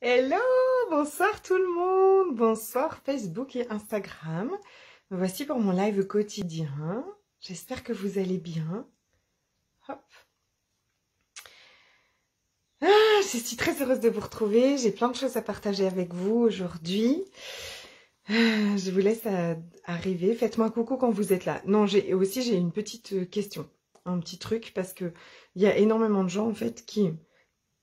Hello, bonsoir tout le monde, bonsoir Facebook et Instagram. Me voici pour mon live quotidien. J'espère que vous allez bien. Hop. Je suis très heureuse de vous retrouver. J'ai plein de choses à partager avec vous aujourd'hui. Je vous laisse arriver. Faites-moi un coucou quand vous êtes là. Non, j'ai une petite question, un petit truc, parce que il y a énormément de gens en fait qui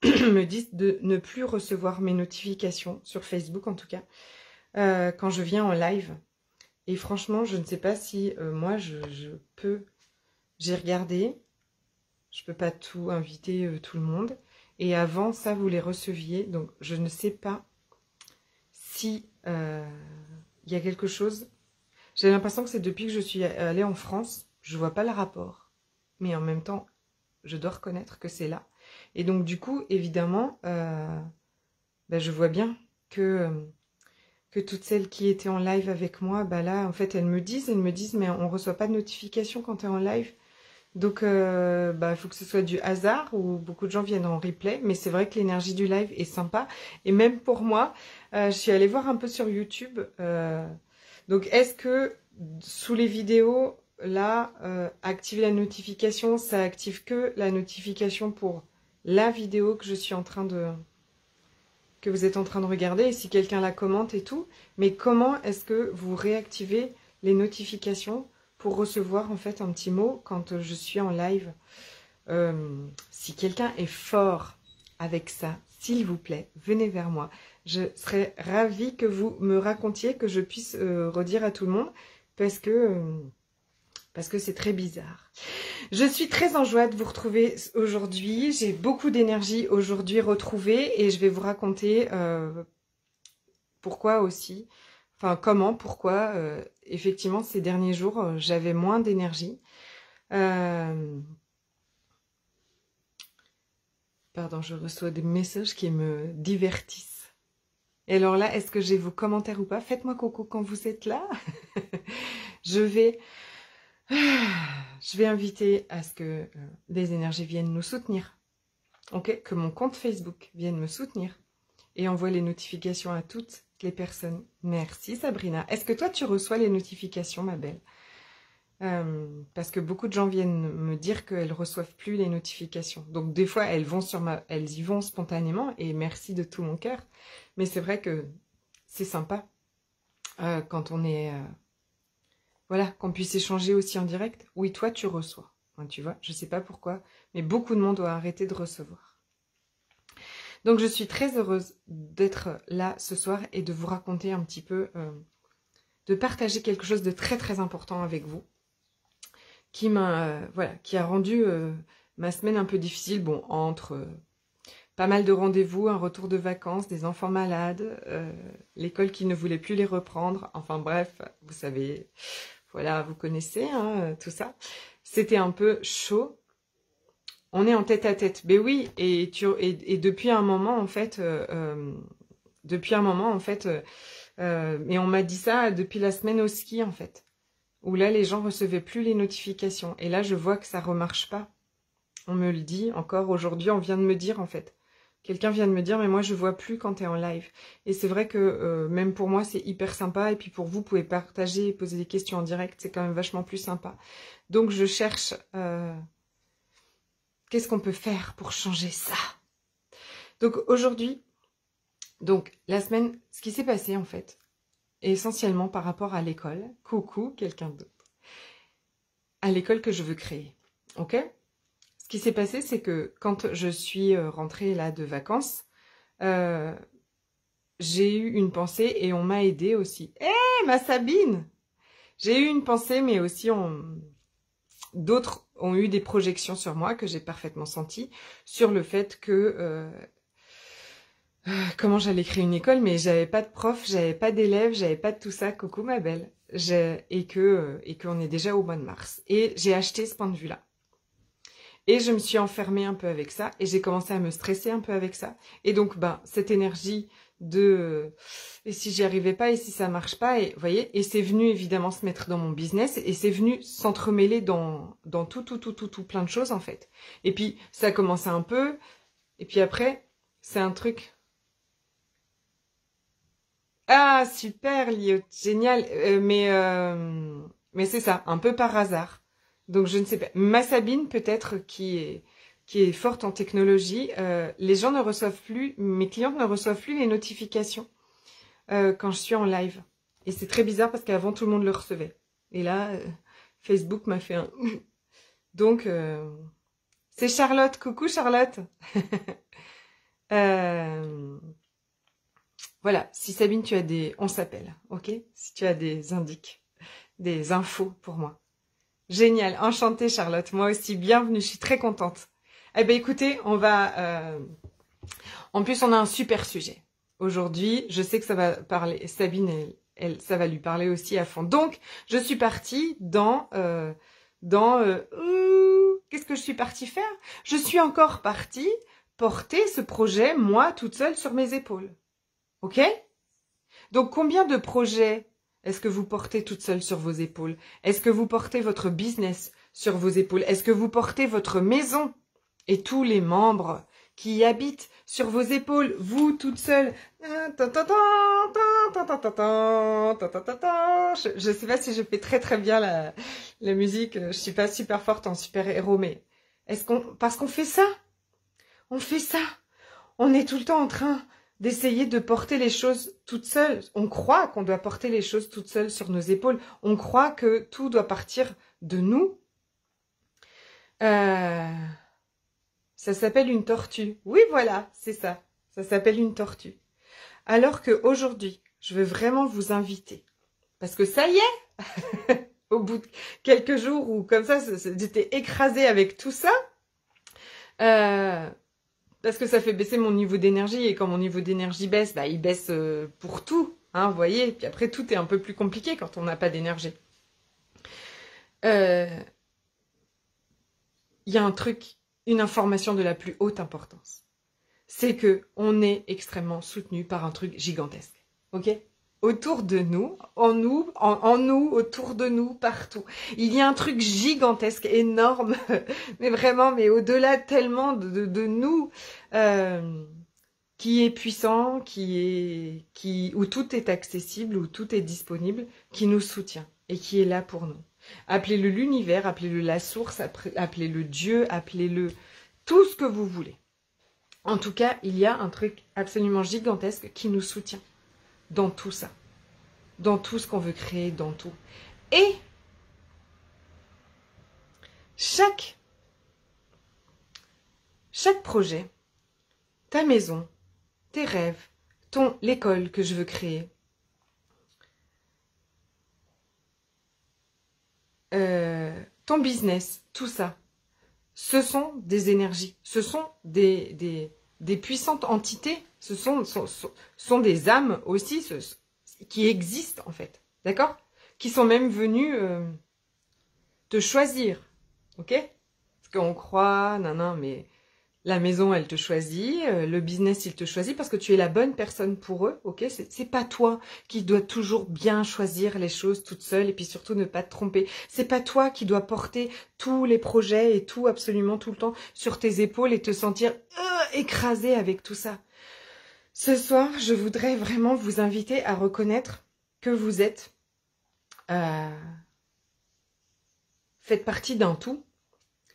me disent de ne plus recevoir mes notifications sur Facebook en tout cas quand je viens en live. Et franchement, je ne sais pas si moi je peux. J'ai regardé, je peux pas tout inviter tout le monde. Et avant ça, vous les receviez, donc je ne sais pas si il y a quelque chose. J'ai l'impression que c'est depuis que je suis allée en France, je vois pas le rapport, mais en même temps, je dois reconnaître que c'est là. Et donc du coup, évidemment, je vois bien que toutes celles qui étaient en live avec moi, bah là, en fait, elles me disent, mais on reçoit pas de notification quand tu es en live. Donc, il faut que ce soit du hasard ou beaucoup de gens viennent en replay. Mais c'est vrai que l'énergie du live est sympa. Et même pour moi, je suis allée voir un peu sur YouTube. Donc, est-ce que sous les vidéos, là, activer la notification, ça active que la notification pour la vidéo que je suis en train de... que vous êtes en train de regarder, et si quelqu'un la commente et tout. Mais comment est-ce que vous réactivez les notifications pour recevoir en fait un petit mot quand je suis en live? Si quelqu'un est fort avec ça, s'il vous plaît, venez vers moi. Je serais ravie que vous me racontiez, que je puisse redire à tout le monde, parce que c'est très bizarre. Je suis très en joie de vous retrouver aujourd'hui. J'ai beaucoup d'énergie aujourd'hui retrouvée et je vais vous raconter pourquoi aussi, enfin comment, pourquoi, effectivement ces derniers jours j'avais moins d'énergie. Pardon, je reçois des messages qui me divertissent. Et alors là, est-ce que j'ai vos commentaires ou pas? Faites-moi coucou quand vous êtes là. Je vais inviter à ce que les énergies viennent nous soutenir. Ok, que mon compte Facebook vienne me soutenir et envoie les notifications à toutes les personnes. Merci Sabrina. Est-ce que toi tu reçois les notifications, ma belle? Parce que beaucoup de gens viennent me dire qu'elles reçoivent plus les notifications. Donc des fois elles y vont spontanément et merci de tout mon cœur. Mais c'est vrai que c'est sympa quand on est voilà, qu'on puisse échanger aussi en direct. Oui, toi tu reçois. Hein, tu vois, je sais pas pourquoi, mais beaucoup de monde doit arrêter de recevoir. Donc je suis très heureuse d'être là ce soir et de vous raconter un petit peu, de partager quelque chose de très très important avec vous, qui a rendu ma semaine un peu difficile, bon, entre pas mal de rendez-vous, un retour de vacances, des enfants malades, l'école qui ne voulait plus les reprendre, enfin bref, vous savez, voilà, vous connaissez hein, tout ça. C'était un peu chaud. On est en tête à tête. Ben oui, et depuis un moment en fait, mais on m'a dit ça depuis la semaine au ski en fait, où là les gens recevaient plus les notifications. Et là je vois que ça remarche pas. On me le dit encore aujourd'hui, on vient de me dire en fait. Quelqu'un vient de me dire, mais moi je vois plus quand tu es en live. Et c'est vrai que même pour moi c'est hyper sympa. Et puis pour vous, vous pouvez partager et poser des questions en direct, c'est quand même vachement plus sympa. Donc je cherche... qu'est-ce qu'on peut faire pour changer ça? Donc aujourd'hui, la semaine, ce qui s'est passé en fait, essentiellement par rapport à l'école, coucou quelqu'un d'autre, à l'école que je veux créer, ok? Ce qui s'est passé, c'est que quand je suis rentrée là de vacances, j'ai eu une pensée et on m'a aidée aussi. Hé, ma Sabine! J'ai eu une pensée, mais aussi d'autres ont eu des projections sur moi que j'ai parfaitement senties, sur le fait que comment j'allais créer une école, mais j'avais pas de prof, j'avais pas d'élèves, j'avais pas de tout ça. Coucou ma belle. Et qu'on est déjà au mois de mars. Et j'ai acheté ce point de vue-là. Et je me suis enfermée un peu avec ça, et j'ai commencé à me stresser un peu avec ça. Et donc, cette énergie de et si j'y arrivais pas, et si ça marche pas, et vous voyez, et c'est venu évidemment se mettre dans mon business, et c'est venu s'entremêler dans tout plein de choses en fait. Et puis ça a commencé un peu, et puis après, c'est un truc. Ah, super, Lio, génial. Mais c'est ça, un peu par hasard. Donc je ne sais pas. Ma Sabine, peut-être, qui est forte en technologie, les gens ne reçoivent plus, mes clientes ne reçoivent plus les notifications quand je suis en live. Et c'est très bizarre parce qu'avant tout le monde le recevait. Et là, Facebook m'a fait un... Donc, c'est Charlotte. Coucou Charlotte. Voilà, si Sabine, tu as des... On s'appelle, ok? Si tu as des des infos pour moi. Génial, enchantée Charlotte. Moi aussi, bienvenue, je suis très contente. Eh bien écoutez, on va... En plus, on a un super sujet. Aujourd'hui, je sais que ça va parler... Sabine, ça va lui parler aussi à fond. Donc, je suis partie dans... qu'est-ce que je suis partie faire? Je suis encore partie porter ce projet, moi, toute seule, sur mes épaules. Ok? Donc, combien de projets est-ce que vous portez toute seule sur vos épaules? Est-ce que vous portez votre business sur vos épaules? Est-ce que vous portez votre maison et tous les membres qui y habitent sur vos épaules, vous toute seule? Je ne sais pas si je fais très très bien la musique, je suis pas super forte en super-héros, mais parce qu'on fait ça, on fait ça, on est tout le temps en train d'essayer de porter les choses toutes seules. On croit qu'on doit porter les choses toutes seules sur nos épaules. On croit que tout doit partir de nous. Ça s'appelle une tortue. Oui, voilà, c'est ça. Ça s'appelle une tortue. Alors qu'aujourd'hui, je veux vraiment vous inviter. Parce que ça y est, au bout de quelques jours où comme ça, j'étais écrasée avec tout ça. Parce que ça fait baisser mon niveau d'énergie, et quand mon niveau d'énergie baisse, bah, il baisse pour tout, hein, vous voyez. Puis après, tout est un peu plus compliqué quand on n'a pas d'énergie. Il y a un truc, une information de la plus haute importance. C'est que on est extrêmement soutenu par un truc gigantesque, ok? Autour de nous, en nous, autour de nous, partout. Il y a un truc gigantesque, énorme, mais vraiment, mais au-delà tellement de nous, qui est puissant, où tout est accessible, où tout est disponible, qui nous soutient et qui est là pour nous. Appelez-le l'univers, appelez-le la source, appelez-le Dieu, appelez-le tout ce que vous voulez. En tout cas, il y a un truc absolument gigantesque qui nous soutient dans tout ça, dans tout ce qu'on veut créer, dans tout. Et chaque projet, ta maison, tes rêves, l'école que je veux créer, ton business, tout ça, ce sont des énergies, ce sont des puissantes entités, ce sont des âmes aussi qui existent en fait, d'accord? Qui sont même venues te choisir, ok? Parce qu'on croit, non, mais la maison elle te choisit, le business il te choisit parce que tu es la bonne personne pour eux, ok? C'est pas toi qui dois toujours bien choisir les choses toute seule et puis surtout ne pas te tromper. C'est pas toi qui dois porter tous les projets et tout absolument tout le temps sur tes épaules et te sentir écrasé avec tout ça. Ce soir, je voudrais vraiment vous inviter à reconnaître que vous êtes faites partie d'un tout,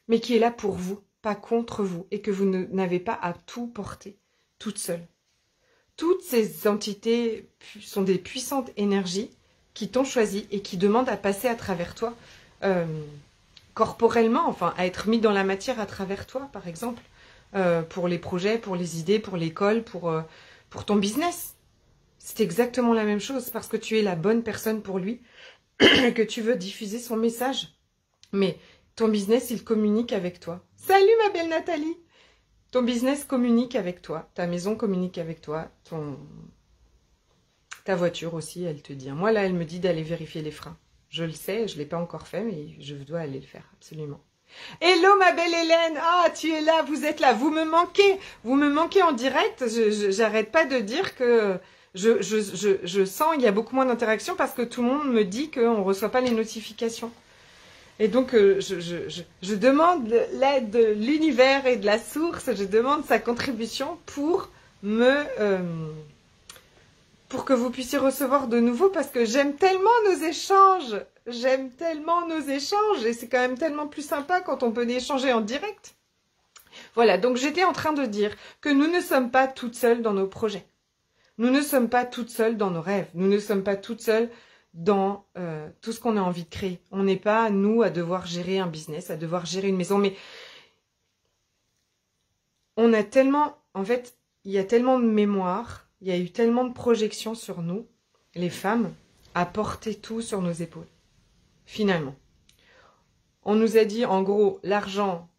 mais qui est là pour vous, pas contre vous, et que vous n'avez pas à tout porter toute seule. Toutes ces entités sont des puissantes énergies qui t'ont choisi et qui demandent à passer à travers toi corporellement, enfin à être mis dans la matière à travers toi, par exemple, pour les projets, pour les idées, pour l'école, pour ton business. C'est exactement la même chose parce que tu es la bonne personne pour lui, que tu veux diffuser son message. Mais ton business, il communique avec toi. Salut ma belle Nathalie! Ton business communique avec toi, ta maison communique avec toi, ta voiture aussi, elle te dit. Moi là, elle me dit d'aller vérifier les freins. Je le sais, je ne l'ai pas encore fait, mais je dois aller le faire, absolument. Hello ma belle Hélène, ah tu es là, vous êtes là, vous me manquez en direct, j'arrête pas de dire que je sens il y a beaucoup moins d'interaction parce que tout le monde me dit qu'on ne reçoit pas les notifications. Et donc je demande l'aide de l'univers et de la source, je demande sa contribution pour pour que vous puissiez recevoir de nouveau, parce que j'aime tellement nos échanges. J'aime tellement nos échanges et c'est quand même tellement plus sympa quand on peut échanger en direct. Voilà, donc j'étais en train de dire que nous ne sommes pas toutes seules dans nos projets. Nous ne sommes pas toutes seules dans nos rêves. Nous ne sommes pas toutes seules dans tout ce qu'on a envie de créer. On n'est pas, nous, à devoir gérer un business, à devoir gérer une maison. Mais on a tellement, en fait, il y a tellement de mémoire, il y a eu tellement de projections sur nous, les femmes, à porter tout sur nos épaules. Finalement. On nous a dit, en gros, l'argent,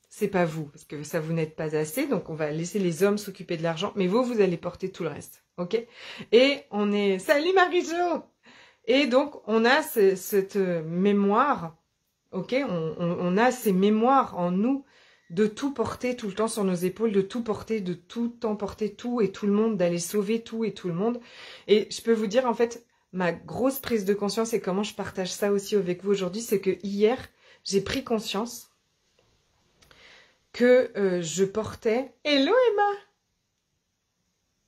c'est pas vous, parce que ça vous n'êtes pas assez, donc on va laisser les hommes s'occuper de l'argent, mais vous, vous allez porter tout le reste, ok? Et on est... Salut Marie-Jo! Et donc, on a cette mémoire, ok? On a ces mémoires en nous de tout porter tout le temps sur nos épaules, de tout porter, de tout le temps porter tout et tout le monde, d'aller sauver tout et tout le monde. Et je peux vous dire, en fait, ma grosse prise de conscience et comment je partage ça aussi avec vous aujourd'hui, c'est que hier, j'ai pris conscience que je portais... Hello Emma!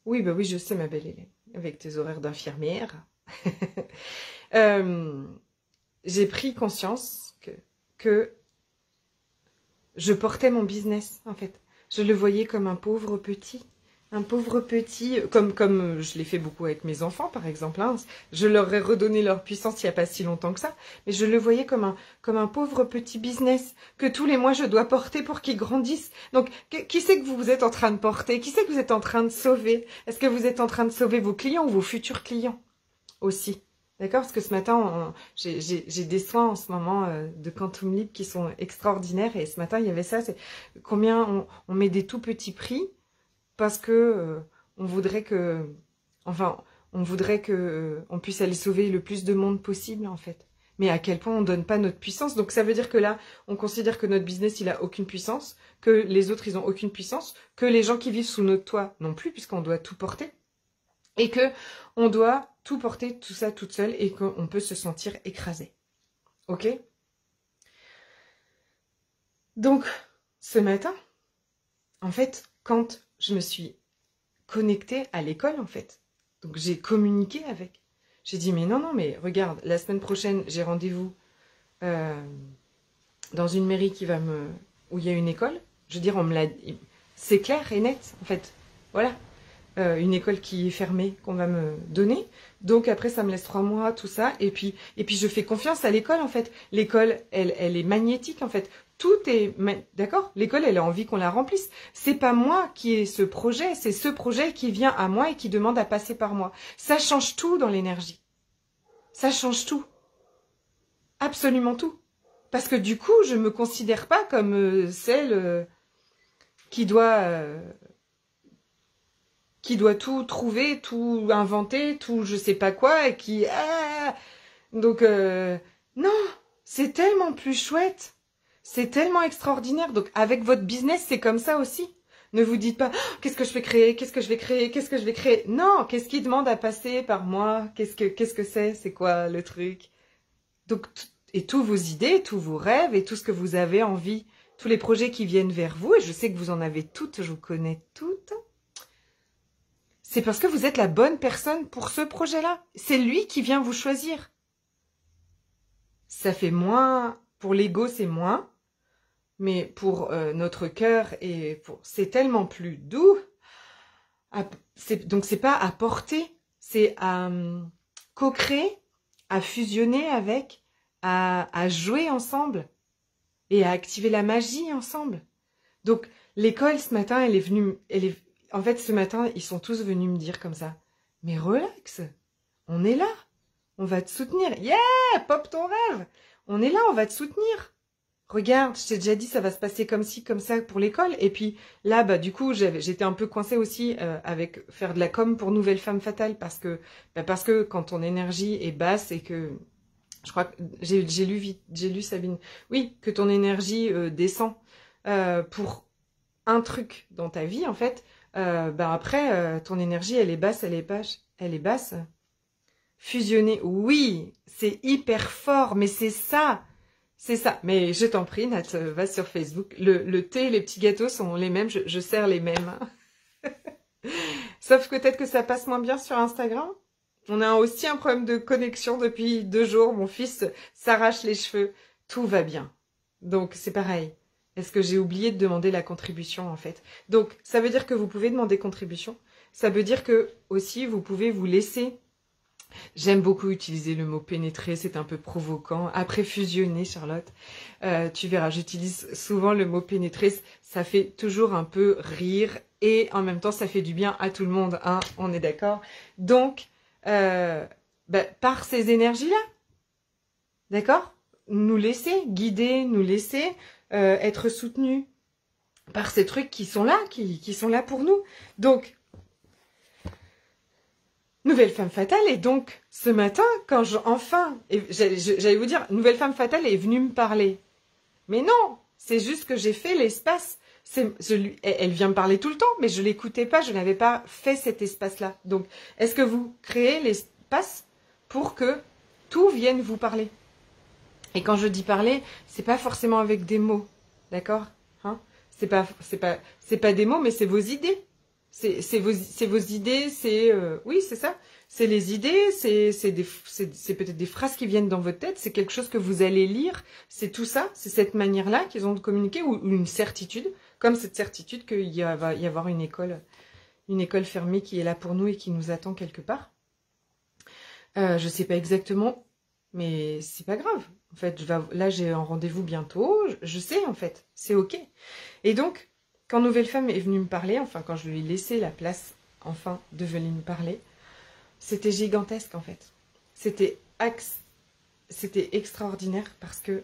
Oui, bah oui, je sais ma belle Hélène, avec tes horaires d'infirmière. J'ai pris conscience que je portais mon business, en fait. Je le voyais comme un pauvre petit, comme je l'ai fait beaucoup avec mes enfants, par exemple. Hein. Je leur ai redonné leur puissance il n'y a pas si longtemps que ça, mais je le voyais comme un pauvre petit business que tous les mois je dois porter pour qu'ils grandissent. Donc, qui c'est que vous êtes en train de porter? Qui c'est que vous êtes en train de sauver? Est-ce que vous êtes en train de sauver vos clients ou vos futurs clients aussi? D'accord? Parce que ce matin, j'ai des soins en ce moment de Quantum Libre qui sont extraordinaires. Et ce matin, il y avait ça, c'est combien on met des tout petits prix parce que on voudrait que on puisse aller sauver le plus de monde possible, en fait. Mais à quel point on donne pas notre puissance. Donc ça veut dire que là, on considère que notre business, il a aucune puissance, que les autres, ils ont aucune puissance, que les gens qui vivent sous notre toit non plus, puisqu'on doit tout porter. Et que on doit tout porter, tout ça toute seule, et qu'on peut se sentir écrasé. Ok? Donc, ce matin, en fait, quand je me suis connectée à l'école, en fait, donc j'ai communiqué avec, j'ai dit, mais non, mais regarde, la semaine prochaine, j'ai rendez-vous dans une mairie où il y a une école. Je veux dire, on me l'a dit, c'est clair et net, en fait. Voilà. Une école qui est fermée qu'on va me donner. Donc après, ça me laisse 3 mois, tout ça. Et puis je fais confiance à l'école, en fait. L'école, elle est magnétique, en fait. Tout est... D'accord? L'école, elle a envie qu'on la remplisse. C'est pas moi qui ai ce projet, c'est ce projet qui vient à moi et qui demande à passer par moi. Ça change tout dans l'énergie. Ça change tout. Absolument tout. Parce que du coup, je me considère pas comme celle qui doit tout trouver, tout inventer, tout je sais pas quoi, et qui... Donc, non, c'est tellement plus chouette, c'est tellement extraordinaire. Donc, avec votre business, c'est comme ça aussi. Ne vous dites pas, oh, qu'est-ce que je vais créer, qu'est-ce que je vais créer, qu'est-ce que je vais créer. Non, qu'est-ce qui demande à passer par moi, qu'est-ce que c'est quoi le truc. Donc, et tous vos idées, tous vos rêves, et tout ce que vous avez envie, tous les projets qui viennent vers vous, et je sais que vous en avez toutes, je vous connais toutes, c'est parce que vous êtes la bonne personne pour ce projet-là. C'est lui qui vient vous choisir. Ça fait moins, pour l'ego c'est moins, mais pour notre cœur c'est tellement plus doux. Donc c'est pas à porter, c'est à co-créer, à fusionner avec, à jouer ensemble et à activer la magie ensemble. Donc l'école ce matin, en fait, ce matin, ils sont tous venus me dire comme ça, mais relax, on est là, on va te soutenir. Yeah, pop ton rêve. On est là, on va te soutenir. Regarde, je t'ai déjà dit, ça va se passer comme ci, comme ça pour l'école. Et puis là, bah du coup, j'étais un peu coincée aussi avec faire de la com pour Nouvelle Femme Fatale parce que quand ton énergie est basse et que je crois que j'ai lu Sabine, oui, que ton énergie descend pour un truc dans ta vie en fait. Après, ton énergie, elle est basse. Fusionner, oui, c'est hyper fort, mais c'est ça. Mais je t'en prie, Nat, va sur Facebook. Le thé et les petits gâteaux sont les mêmes, je sers les mêmes. Sauf que peut-être que ça passe moins bien sur Instagram. On a aussi un problème de connexion depuis 2 jours. Mon fils s'arrache les cheveux. Tout va bien. Donc, c'est pareil. Est-ce que j'ai oublié de demander la contribution, en fait? Donc, ça veut dire que vous pouvez demander contribution. Ça veut dire que, aussi, vous pouvez vous laisser... J'aime beaucoup utiliser le mot pénétrer, c'est un peu provoquant. Après fusionner, Charlotte, tu verras, j'utilise souvent le mot pénétrer. Ça fait toujours un peu rire et en même temps, ça fait du bien à tout le monde. Hein, on est d'accord? Donc, par ces énergies-là, d'accord? Nous laisser guider, nous laisser être soutenus par ces trucs qui sont là, qui sont là pour nous. Donc, nouvelle femme fatale, et donc ce matin, quand j'allais vous dire, nouvelle femme fatale est venue me parler. Mais non, c'est juste que j'ai fait l'espace. Elle vient me parler tout le temps, mais je l'écoutais pas, je n'avais pas fait cet espace-là. Donc, est-ce que vous créez l'espace pour que tout vienne vous parler? Et quand je dis parler, c'est pas forcément avec des mots, d'accord, hein? C'est pas des mots, mais c'est vos idées. C'est vos idées, oui, c'est ça. C'est les idées, c'est peut-être des phrases qui viennent dans votre tête, c'est quelque chose que vous allez lire, c'est tout ça, c'est cette manière-là qu'ils ont de communiquer, ou une certitude, comme cette certitude qu'il va y avoir une école fermée qui est là pour nous et qui nous attend quelque part. Je sais pas exactement, mais c'est pas grave. En fait, là j'ai un rendez-vous bientôt, je sais en fait, c'est ok. Et donc, quand Nouvelle Femme est venue me parler, enfin quand je lui ai laissé la place, enfin, de venir me parler, c'était gigantesque en fait. C'était extraordinaire parce que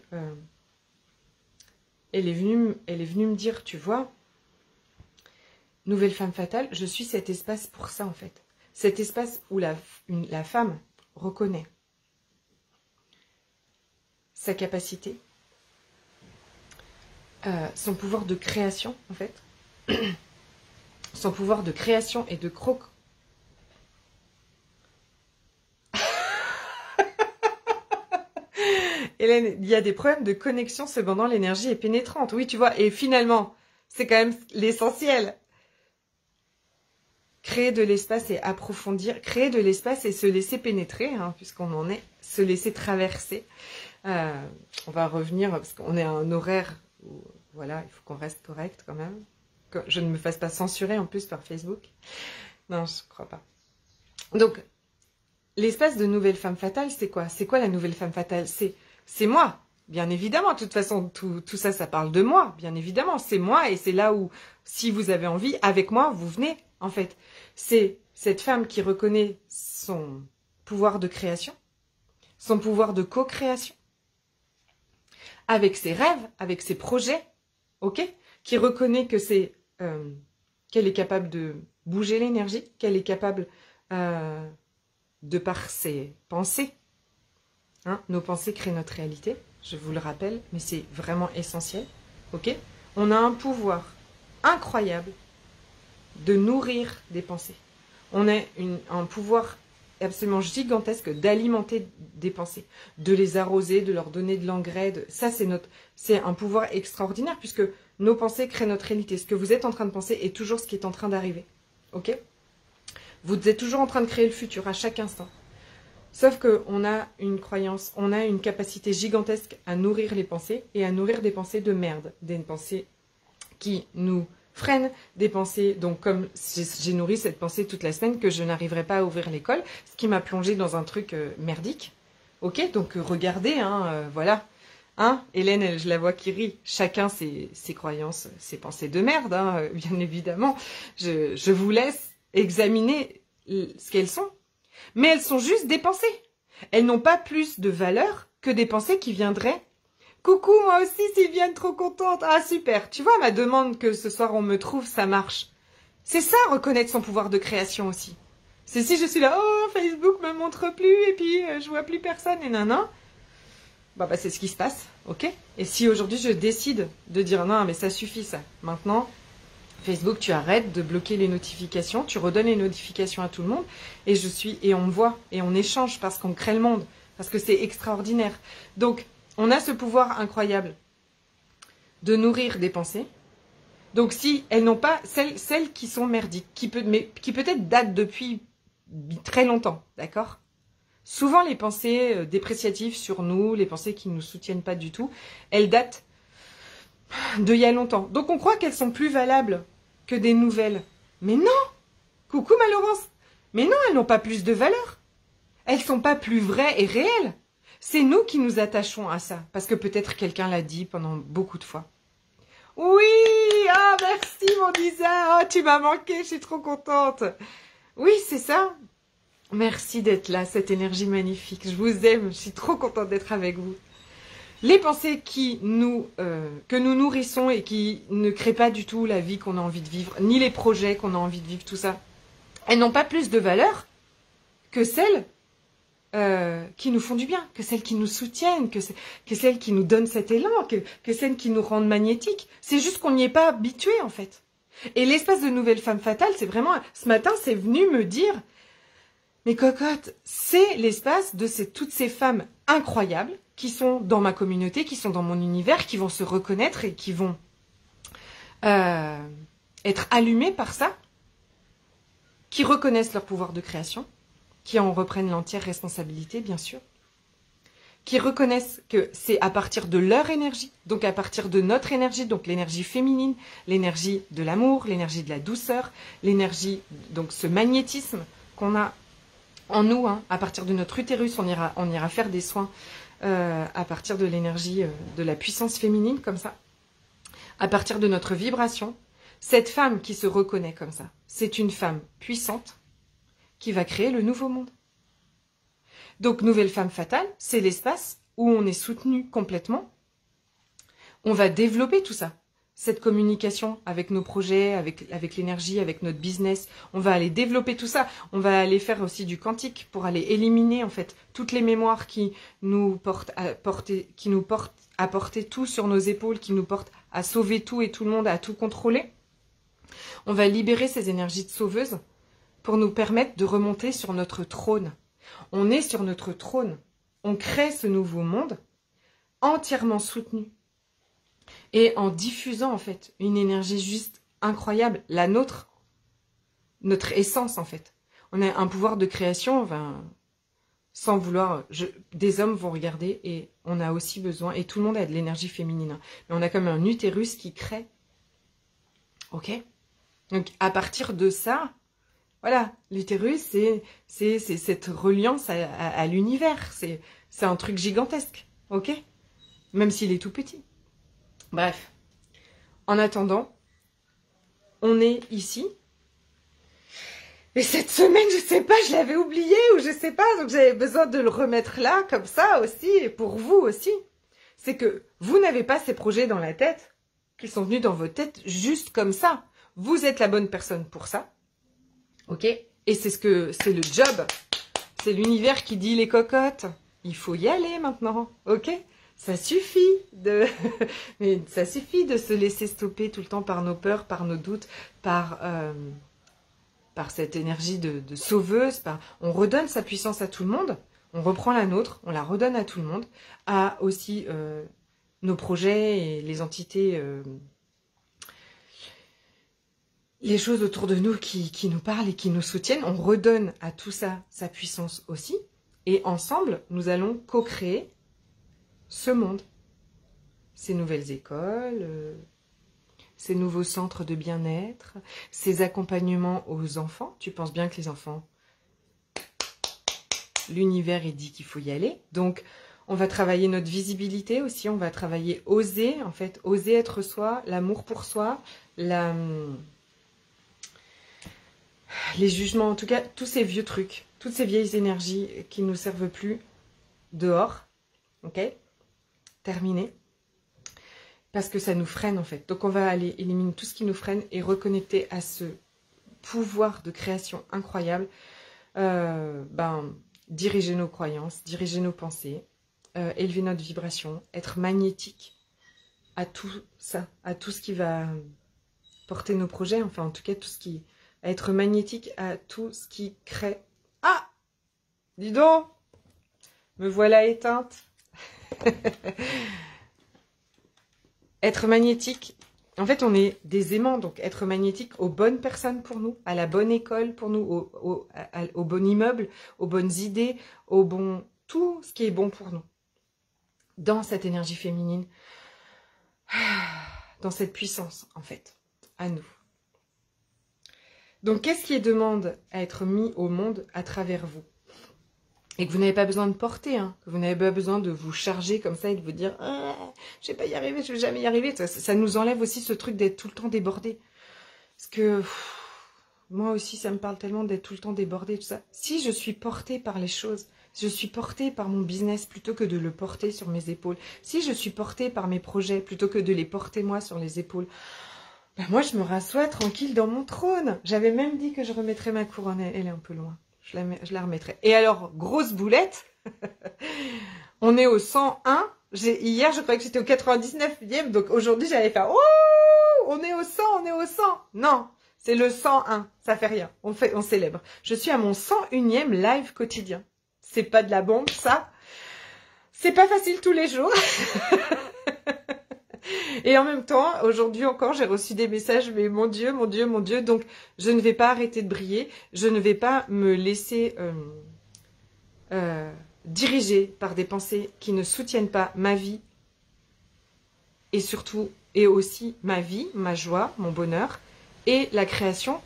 elle est venue me dire, tu vois, Nouvelle Femme Fatale, je suis cet espace pour ça en fait. Cet espace où la femme reconnaît sa capacité, son pouvoir de création en fait, son pouvoir de création et de croc. Hélène, il y a des problèmes de connexion, cependant l'énergie est pénétrante. Oui, tu vois, et finalement, c'est quand même l'essentiel. Créer de l'espace et approfondir, créer de l'espace et se laisser pénétrer, hein, puisqu'on en est, se laisser traverser. On va revenir, parce qu'on est à un horaire où, voilà, il faut qu'on reste correct quand même. Que je ne me fasse pas censurer en plus par Facebook. Non, je ne crois pas. Donc, l'espace de Nouvelle Femme Fatale, c'est quoi? C'est quoi la Nouvelle Femme Fatale? C'est moi, bien évidemment. De toute façon, tout ça, ça parle de moi, bien évidemment. C'est moi et c'est là où, si vous avez envie, avec moi, vous venez, en fait. C'est cette femme qui reconnaît son pouvoir de création, son pouvoir de co-création, avec ses rêves, avec ses projets, ok? Qui reconnaît que qu'elle est capable de bouger l'énergie, qu'elle est capable, de par ses pensées, hein, nos pensées créent notre réalité, je vous le rappelle, mais c'est vraiment essentiel, ok? On a un pouvoir incroyable de nourrir des pensées. On a un pouvoir absolument gigantesque d'alimenter des pensées, de les arroser, de leur donner de l'engrais. Ça, c'est un pouvoir extraordinaire puisque nos pensées créent notre réalité. Ce que vous êtes en train de penser est toujours ce qui est en train d'arriver. Ok? Vous êtes toujours en train de créer le futur à chaque instant. Sauf qu'on a une croyance, on a une capacité gigantesque à nourrir les pensées et à nourrir des pensées de merde, des pensées qui nous freinent, des pensées, donc comme j'ai nourri cette pensée toute la semaine que je n'arriverai pas à ouvrir l'école, ce qui m'a plongé dans un truc merdique. Ok, donc regardez, hein, voilà. Hein, Hélène, je la vois qui rit. Chacun ses croyances, ses pensées de merde, hein, bien évidemment. Je vous laisse examiner ce qu'elles sont. Mais elles sont juste des pensées. Elles n'ont pas plus de valeur que des pensées qui viendraient. Coucou, moi aussi, Sylviane, trop contente. Ah, super. Tu vois, ma demande que ce soir on me trouve, ça marche. C'est ça, reconnaître son pouvoir de création aussi. C'est si je suis là, oh, Facebook me montre plus, et puis je vois plus personne, et nanan. Bah, c'est ce qui se passe, ok? Et si aujourd'hui je décide de dire, non, mais ça suffit, ça. Maintenant, Facebook, tu arrêtes de bloquer les notifications, tu redonnes les notifications à tout le monde, et on me voit, et on échange parce qu'on crée le monde, parce que c'est extraordinaire. Donc, on a ce pouvoir incroyable de nourrir des pensées, Donc si elles n'ont pas, celles qui sont merdiques, qui peut-être datent depuis très longtemps, d'accord? Souvent les pensées dépréciatives sur nous, les pensées qui ne nous soutiennent pas du tout, elles datent d'il y a longtemps. Donc on croit qu'elles sont plus valables que des nouvelles. Mais non! Coucou ma Laurence! Mais non, elles n'ont pas plus de valeur. Elles sont pas plus vraies et réelles. C'est nous qui nous attachons à ça, parce que peut-être quelqu'un l'a dit pendant beaucoup de fois. Oui! Ah, merci mon Lisa! Oh, tu m'as manqué, je suis trop contente. Oui, c'est ça. Merci d'être là, cette énergie magnifique. Je vous aime, je suis trop contente d'être avec vous. Les pensées que nous nourrissons et qui ne créent pas du tout la vie qu'on a envie de vivre, ni les projets qu'on a envie de vivre, tout ça, elles n'ont pas plus de valeur que celles qui nous font du bien, que celles qui nous soutiennent, que celles qui nous donnent cet élan, que celles qui nous rendent magnétiques. C'est juste qu'on n'y est pas habitué en fait. Et l'espace de Nouvelle Femme Fatale, c'est vraiment... Ce matin, c'est venu me dire... Mais cocotte, c'est l'espace de toutes ces femmes incroyables qui sont dans ma communauté, qui sont dans mon univers, qui vont se reconnaître et qui vont être allumées par ça, qui reconnaissent leur pouvoir de création, qui en reprennent l'entière responsabilité, bien sûr, qui reconnaissent que c'est à partir de leur énergie, donc à partir de notre énergie, donc l'énergie féminine, l'énergie de l'amour, l'énergie de la douceur, l'énergie, donc ce magnétisme qu'on a en nous, hein, à partir de notre utérus, on ira faire des soins à partir de l'énergie de la puissance féminine, comme ça. À partir de notre vibration, cette femme qui se reconnaît comme ça, c'est une femme puissante qui va créer le nouveau monde. Donc, Nouvelle Femme Fatale, c'est l'espace où on est soutenu complètement. On va développer tout ça. Cette communication avec nos projets, avec l'énergie, avec notre business. On va aller développer tout ça. On va aller faire aussi du quantique pour aller éliminer en fait toutes les mémoires qui nous portent à porter tout sur nos épaules, qui nous portent à sauver tout et tout le monde, à tout contrôler. On va libérer ces énergies de sauveuses pour nous permettre de remonter sur notre trône. On est sur notre trône. On crée ce nouveau monde entièrement soutenu. Et en diffusant, en fait, une énergie juste incroyable, la nôtre, notre essence, en fait. On a un pouvoir de création, enfin, sans vouloir... des hommes vont regarder et on a aussi besoin, et tout le monde a de l'énergie féminine. Hein, mais on a comme un utérus qui crée. Ok? Donc, à partir de ça, voilà, l'utérus, c'est cette reliance à l'univers. C'est un truc gigantesque, ok? Même s'il est tout petit. Bref, en attendant, on est ici. Et cette semaine, je sais pas, je l'avais oublié ou je sais pas, donc j'avais besoin de le remettre là, comme ça aussi, et pour vous aussi. C'est que vous n'avez pas ces projets dans la tête, qui sont venus dans votre tête juste comme ça. Vous êtes la bonne personne pour ça, ok? Et c'est le job, c'est l'univers qui dit les cocottes. Il faut y aller maintenant, ok? Ça suffit mais ça suffit de se laisser stopper tout le temps par nos peurs, par nos doutes, par cette énergie de sauveuse. On redonne sa puissance à tout le monde, on reprend la nôtre, on la redonne à tout le monde, à aussi nos projets et les entités, les choses autour de nous qui nous parlent et qui nous soutiennent. On redonne à tout ça sa puissance aussi. Et ensemble, nous allons co-créer ce monde, ces nouvelles écoles, ces nouveaux centres de bien-être, ces accompagnements aux enfants. Tu penses bien que les enfants, l'univers est dit qu'il faut y aller. Donc, on va travailler notre visibilité aussi, on va travailler oser, en fait, oser être soi, l'amour pour soi, les jugements, en tout cas, tous ces vieux trucs, toutes ces vieilles énergies qui ne nous servent plus dehors, ok ? Terminé, parce que ça nous freine en fait. Donc on va aller éliminer tout ce qui nous freine et reconnecter à ce pouvoir de création incroyable. Diriger nos croyances, diriger nos pensées, élever notre vibration, être magnétique à tout ça, à tout ce qui va porter nos projets, enfin en tout cas tout ce qui... être magnétique à tout ce qui crée... Ah! Dis donc! Me voilà éteinte. Être magnétique En fait, on est des aimants, donc être magnétique aux bonnes personnes pour nous, à la bonne école pour nous, au bon immeuble, aux bonnes idées, au bon... tout ce qui est bon pour nous. Dans cette énergie féminine, dans cette puissance, en fait, à nous. Donc, qu'est-ce qui demande à être mis au monde à travers vous? Et que vous n'avez pas besoin de porter, hein, que vous n'avez pas besoin de vous charger comme ça et de vous dire ah, « je vais pas y arriver, je vais jamais y arriver ». Ça nous enlève aussi ce truc d'être tout le temps débordé. Parce que moi aussi, ça me parle tellement d'être tout le temps débordé, tout ça. Si je suis portée par les choses, je suis portée par mon business plutôt que de le porter sur mes épaules. Si je suis portée par mes projets plutôt que de les porter moi sur les épaules, ben moi je me rassois tranquille dans mon trône. J'avais même dit que je remettrais ma couronne, elle est un peu loin. Je la remettrai. Et alors, grosse boulette, on est au 101. Hier, je croyais que j'étais au 99e, donc aujourd'hui, j'allais faire « Oh, on est au 100, on est au 100 !» Non, c'est le 101, ça fait rien, on célèbre. Je suis à mon 101e live quotidien. C'est pas de la bombe, ça. C'est pas facile tous les jours. Et en même temps, aujourd'hui encore, j'ai reçu des messages, mais mon Dieu, mon Dieu, mon Dieu, donc je ne vais pas arrêter de briller, je ne vais pas me laisser diriger par des pensées qui ne soutiennent pas ma vie, et surtout, et aussi ma vie, ma joie, mon bonheur, et la création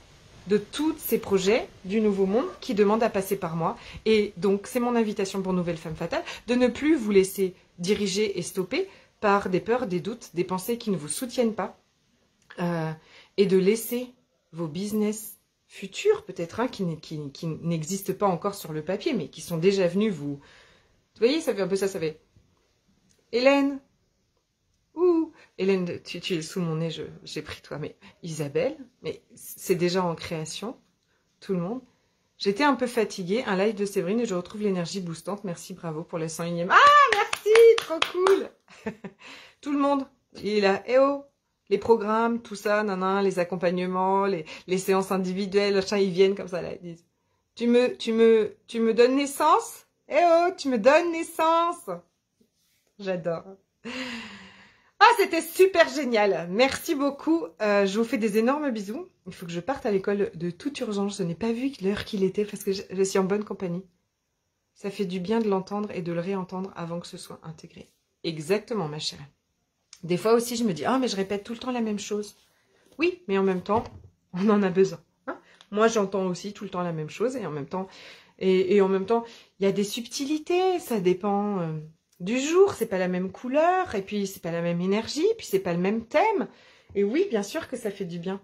de tous ces projets du nouveau monde qui demandent à passer par moi. Et donc, c'est mon invitation pour Nouvelle Femme Fatale, de ne plus vous laisser diriger et stopper par des peurs, des doutes, des pensées qui ne vous soutiennent pas, et de laisser vos business futurs, peut-être, hein, qui n'existent pas encore sur le papier, mais qui sont déjà venus vous... Vous voyez, ça fait un peu ça, ça fait... Hélène, ouh, Hélène, tu es sous mon nez, j'ai pris toi, mais Isabelle, mais c'est déjà en création, tout le monde. J'étais un peu fatiguée, un live de Séverine, et je retrouve l'énergie boostante, merci, bravo pour le 101e. Ah, merci, trop cool. Tout le monde, il est là, eh oh, les programmes, tout ça, nanan, les accompagnements, les séances individuelles, ils viennent comme ça, là, ils disent, tu me donnes naissance? Eh oh, tu me donnes naissance. J'adore. Ah, c'était super génial. Merci beaucoup. Je vous fais des énormes bisous. Il faut que je parte à l'école de toute urgence. Je n'ai pas vu l'heure qu'il était parce que je suis en bonne compagnie. Ça fait du bien de l'entendre et de le réentendre avant que ce soit intégré. Exactement, ma chérie. Des fois aussi, je me dis, ah, mais je répète tout le temps la même chose. Oui, mais en même temps, on en a besoin. Hein, moi, j'entends aussi tout le temps la même chose et en même temps, il y a des subtilités. Ça dépend du jour. C'est pas la même couleur et puis c'est pas la même énergie, puis c'est pas le même thème. Et oui, bien sûr que ça fait du bien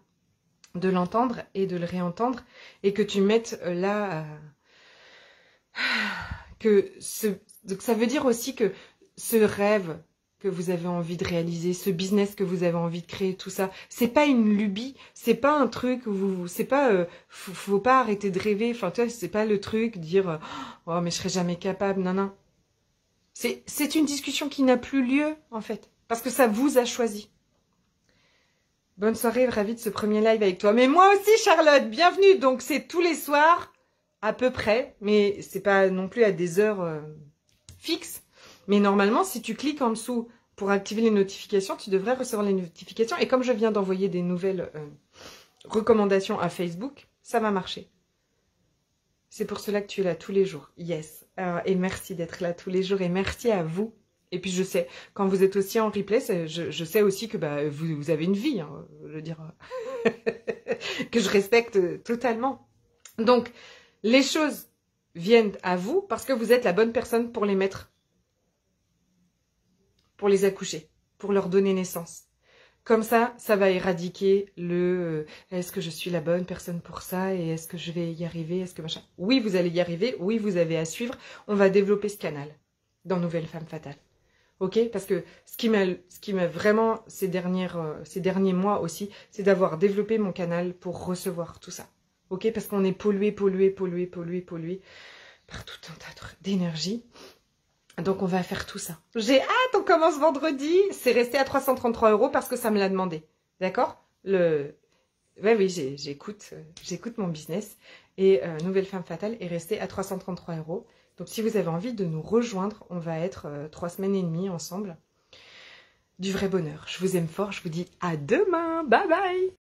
de l'entendre et de le réentendre et que tu mettes là donc ça veut dire aussi que ce rêve que vous avez envie de réaliser, ce business que vous avez envie de créer, tout ça, c'est pas une lubie, c'est pas un truc où c'est pas faut pas arrêter de rêver, enfin tu vois, c'est pas le truc dire oh mais je serai jamais capable, non non. C'est une discussion qui n'a plus lieu en fait, parce que ça vous a choisi. Bonne soirée, ravie de ce premier live avec toi. Mais moi aussi Charlotte, bienvenue. Donc c'est tous les soirs à peu près, mais c'est pas non plus à des heures fixes. Mais normalement, si tu cliques en dessous pour activer les notifications, tu devrais recevoir les notifications. Et comme je viens d'envoyer des nouvelles recommandations à Facebook, ça va marcher. C'est pour cela que tu es là tous les jours. Yes. Et merci d'être là tous les jours. Et merci à vous. Et puis je sais, quand vous êtes aussi en replay, je sais aussi que bah, vous avez une vie. Hein, je veux dire, que je respecte totalement. Donc, les choses viennent à vous parce que vous êtes la bonne personne pour les mettre, pour les accoucher, pour leur donner naissance. Comme ça, ça va éradiquer le est-ce que je suis la bonne personne pour ça et est-ce que je vais y arriver, est-ce que machin. Oui, vous allez y arriver, oui, vous avez à suivre. On va développer ce canal dans Nouvelle Femme Fatale. Ok, parce que ce qui m'a vraiment ces derniers mois aussi, c'est d'avoir développé mon canal pour recevoir tout ça. Ok, parce qu'on est pollué par tout un tas d'énergie. Donc, on va faire tout ça. J'ai hâte, on commence vendredi. C'est resté à 333 € parce que ça me l'a demandé. D'accord? Oui, j'écoute mon business. Et Nouvelle Femme Fatale est resté à 333 €. Donc, si vous avez envie de nous rejoindre, on va être 3 semaines et demie ensemble. du vrai bonheur. Je vous aime fort, je vous dis à demain. Bye bye!